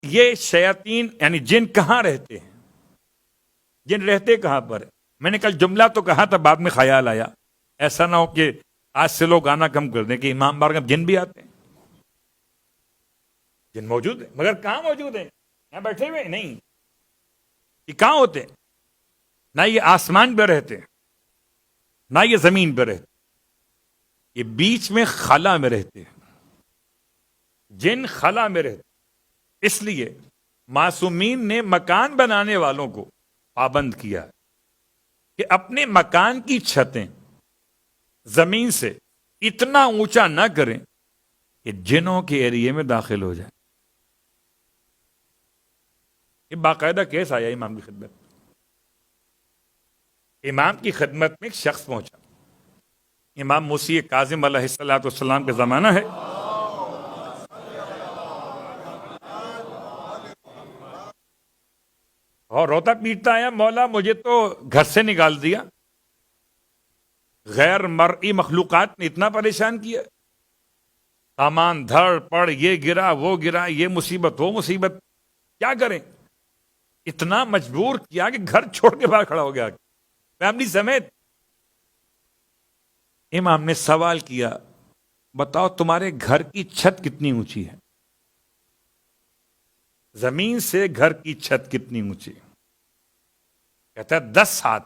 یہ شیاطین یعنی جن کہاں رہتے ہیں؟ جن رہتے کہاں پر ہے؟ میں نے کل جملہ تو کہا تھا، بعد میں خیال آیا ایسا نہ ہو کہ آج سے لوگ آنا کم کر دیں کہ امام بارگاہ میں جن بھی آتے ہیں۔ جن موجود ہیں، مگر کہاں موجود ہیں؟ یہاں بیٹھے ہوئے نہیں، یہ کہاں ہوتے ہیں؟ نہ یہ آسمان پہ رہتے ہیں، نہ یہ زمین پہ رہتے، یہ بیچ میں خلا میں رہتے ہیں۔ جن خلا میں رہتے، اس لیے معصومین نے مکان بنانے والوں کو پابند کیا کہ اپنے مکان کی چھتیں زمین سے اتنا اونچا نہ کریں کہ جنوں کے ایریے میں داخل ہو جائیں۔ یہ باقاعدہ کیس آیا امام کی خدمت۔ امام کی خدمت میں ایک شخص پہنچا، امام موسی کاظم علیہ السلام کا زمانہ ہے، اور روتا پیٹتا آیا، مولا مجھے تو گھر سے نکال دیا، غیر مرئی مخلوقات نے اتنا پریشان کیا، سامان دھڑ پڑ، یہ گرا وہ گرا، یہ مصیبت وہ مصیبت، کیا کریں؟ اتنا مجبور کیا کہ گھر چھوڑ کے باہر کھڑا ہو گیا فیملی سمیت۔ امام نے سوال کیا، بتاؤ تمہارے گھر کی چھت کتنی اونچی ہے؟ زمین سے گھر کی چھت کتنی اونچی؟ کہتا ہے 10 ہاتھ۔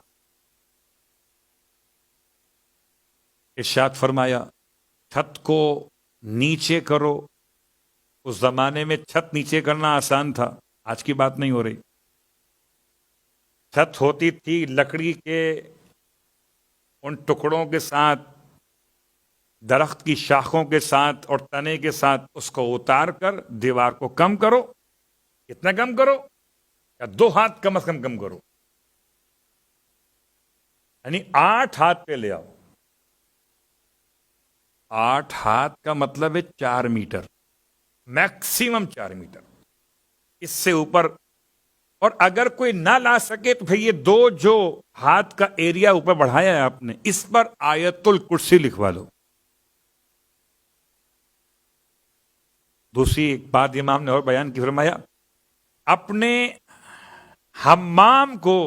ارشاد فرمایا چھت کو نیچے کرو۔ اس زمانے میں چھت نیچے کرنا آسان تھا، آج کی بات نہیں ہو رہی۔ چھت ہوتی تھی لکڑی کے ان ٹکڑوں کے ساتھ، درخت کی شاخوں کے ساتھ اور تنے کے ساتھ، اس کو اتار کر دیوار کو کم کرو۔ کتنا کم کرو؟ یا 2 ہاتھ کم از کم کرو، یعنی 8 ہاتھ پہ لے آؤ۔ 8 ہاتھ کا مطلب ہے 4 میٹر، میکسیمم 4 میٹر، اس سے اوپر۔ اور اگر کوئی نہ لا سکے تو پھر یہ 2 جو ہاتھ کا ایریا اوپر بڑھایا ہے آپ نے، اس پر آیت الکرسی لکھوا لو۔ دوسری ایک بات امام نے اور بیان کی، فرمایا اپنے حمام کو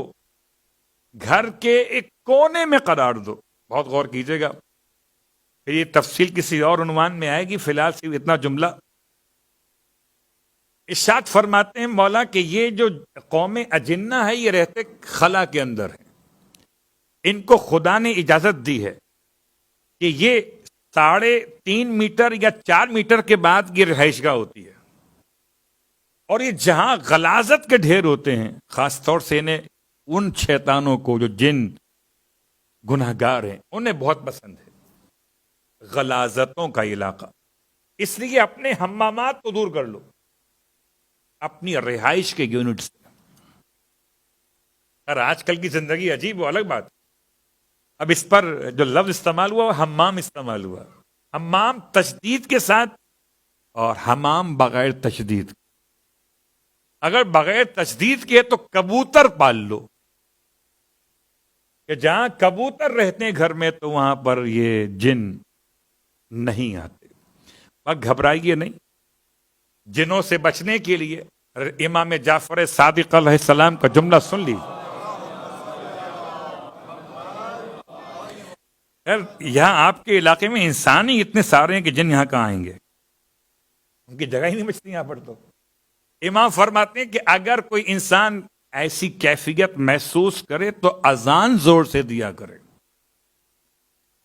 گھر کے ایک کونے میں قرار دو۔ بہت غور کیجئے گا، پھر یہ تفصیل کسی اور عنوان میں آئے گی، فی الحال صرف اتنا جملہ۔ ارشاد فرماتے ہیں مولا کہ یہ جو قوم اجنہ ہے یہ رہتے خلا کے اندر ہے، ان کو خدا نے اجازت دی ہے کہ یہ 3.5 میٹر یا 4 میٹر کے بعد یہ رہائش گاہ ہوتی ہے، اور یہ جہاں غلاظت کے ڈھیر ہوتے ہیں، خاص طور سے انہیں ان شیطانوں کو جو جن گناہگار ہیں انہیں بہت پسند ہے غلاظتوں کا علاقہ، اس لیے اپنے حمامات کو دور کر لو اپنی رہائش کے یونٹ سے۔ اور آج کل کی زندگی عجیب و الگ بات ہے، اب اس پر جو لفظ استعمال ہوا وہ حمام استعمال ہوا، حمام تشدید کے ساتھ اور حمام بغیر تشدید۔ اگر بغیر تشدید کے تو کبوتر پال لو، کہ جہاں کبوتر رہتے ہیں گھر میں تو وہاں پر یہ جن نہیں آتے۔ بس گھبرائیے نہیں، جنوں سے بچنے کے لیے امام جعفر صادق علیہ السلام کا جملہ سن لی۔ یہاں آپ کے علاقے میں انسان ہی اتنے سارے ہیں کہ جن یہاں کہاں آئیں گے، ان کی جگہ ہی نہیں بچتی یہاں پر۔ تو امام فرماتے ہیں کہ اگر کوئی انسان ایسی کیفیت محسوس کرے تو اذان زور سے دیا کرے۔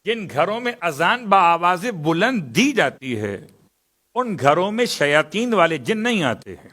جن گھروں میں اذان بآواز بلند دی جاتی ہے ان گھروں میں شیاطین والے جن نہیں آتے ہیں۔